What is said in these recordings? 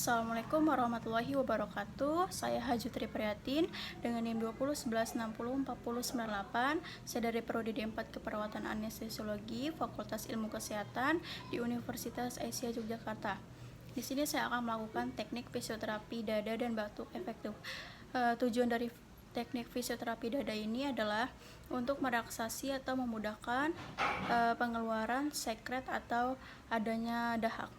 Assalamualaikum warahmatullahi wabarakatuh. Saya Hajutri Prihatin dengan NIM 2011604098. Saya dari Prodi D4 Keperawatan Anestesiologi, Fakultas Ilmu Kesehatan di Universitas Asia Yogyakarta. Di sini saya akan melakukan teknik fisioterapi dada dan batuk efektif. Tujuan dari teknik fisioterapi dada ini adalah untuk merelaksasi atau memudahkan pengeluaran sekret atau adanya dahak.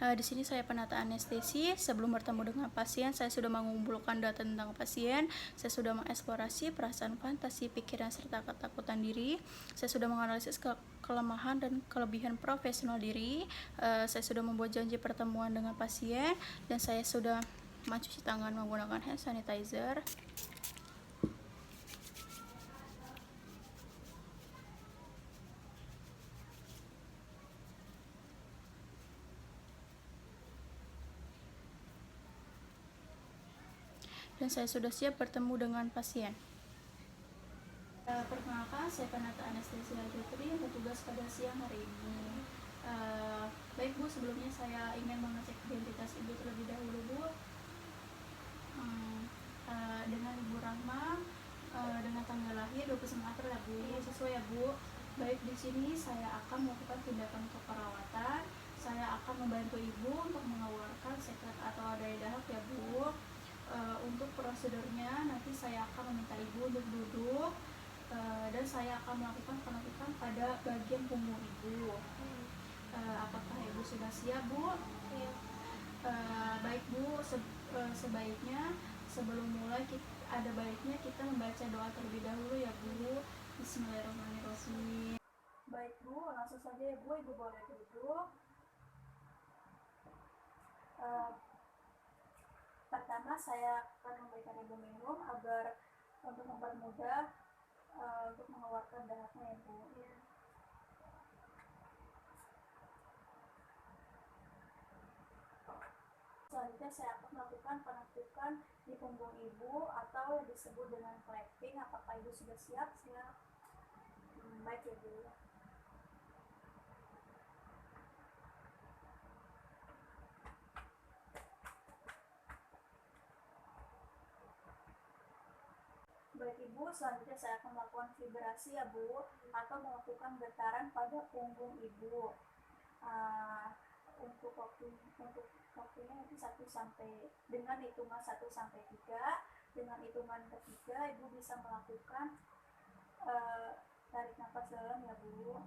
Di sini saya penata anestesi. Sebelum bertemu dengan pasien, saya sudah mengumpulkan data tentang pasien. Saya sudah mengeksplorasi perasaan, fantasi, pikiran, serta ketakutan diri. Saya sudah menganalisis kelemahan dan kelebihan profesional diri. Saya sudah membuat janji pertemuan dengan pasien, dan saya sudah mencuci tangan menggunakan hand sanitizer. Dan saya sudah siap bertemu dengan pasien. Perkenalkan, saya penata anestesi Hajutri yang bertugas pada siang hari ini. Baik Bu, sebelumnya saya ingin mengecek identitas Ibu terlebih dahulu Bu. Dengan Ibu Rahma, dengan tanggal lahir 29 April ya Bu, sesuai ya Bu. Baik, di sini saya akan melakukan tindakan keperawatan. Saya akan membantu Ibu untuk mengeluarkan sekret atau adanya dahak ya Bu. Untuk prosedurnya nanti saya akan meminta Ibu untuk duduk, dan saya akan melakukan penutupan pada bagian punggung Ibu. Apakah Ibu sudah siap Bu? Ya. Baik Bu, sebaiknya sebelum mulai ada baiknya kita membaca doa terlebih dahulu ya Bu. Bismillahirrahmanirrahim. Baik Bu, langsung saja ya Bu, Ibu boleh duduk. Pertama saya akan memberikan Ibu minum agar untuk mempermudah untuk mengeluarkan dahaknya ya Bu. Ya. Selanjutnya saya akan melakukan penentukan di punggung Ibu atau yang disebut dengan clapping. Apakah Ibu sudah siap? Siap. Baik ya Bu. Baik Ibu, selanjutnya saya akan melakukan vibrasi ya Bu, atau melakukan getaran pada punggung Ibu. Untuk waktunya nanti 1 sampai dengan hitungan 1 sampai 3. Dengan hitungan ketiga Ibu bisa melakukan tarik nafas dalam ya Bu.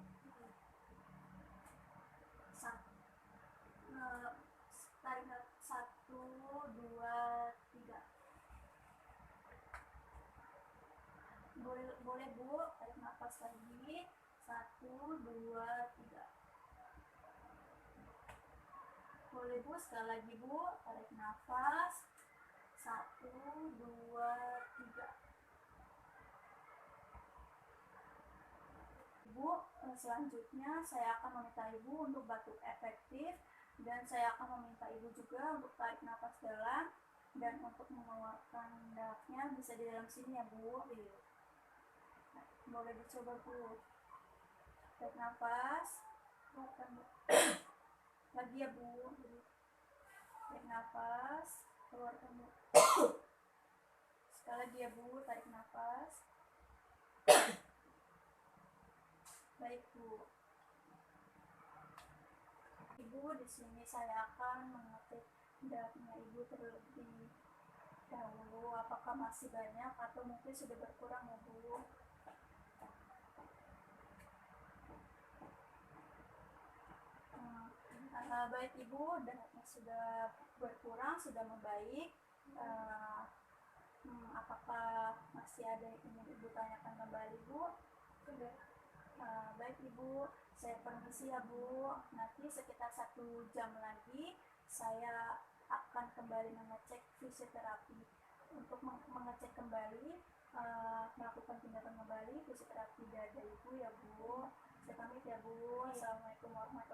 Tarik nafas 1, 2, 3. Boleh Bu, tarik nafas lagi. 1, 2, 3. Boleh Bu, sekali lagi Bu, tarik nafas. 1, 2, 3. Ibu, selanjutnya saya akan meminta Ibu untuk batuk efektif, dan saya akan meminta Ibu juga untuk tarik nafas dalam, dan untuk mengeluarkan dahaknya bisa di dalam sini ya Bu. Boleh dicoba Bu. Tarik nafas, keluarkan Bu. Lagi ya Bu. Tarik nafas, keluarkan Bu. Sekali lagi ya Bu, tarik nafas. Baik Bu. Ibu, di sini saya akan mengetik dahaknya Ibu terlebih dahulu. Apakah masih banyak atau mungkin sudah berkurang ya Bu? Baik Ibu, dahaknya sudah berkurang, sudah membaik. Apakah masih ada yang ingin Ibu tanyakan kembali Bu? Sudah. Baik Ibu, saya permisi ya Bu. Nanti sekitar 1 jam lagi saya akan kembali mengecek fisioterapi. Untuk mengecek kembali, melakukan tindakan kembali fisioterapi dada Ibu ya Bu. Saya pamit ya Bu. Assalamualaikum warahmatullahi wabarakatuh.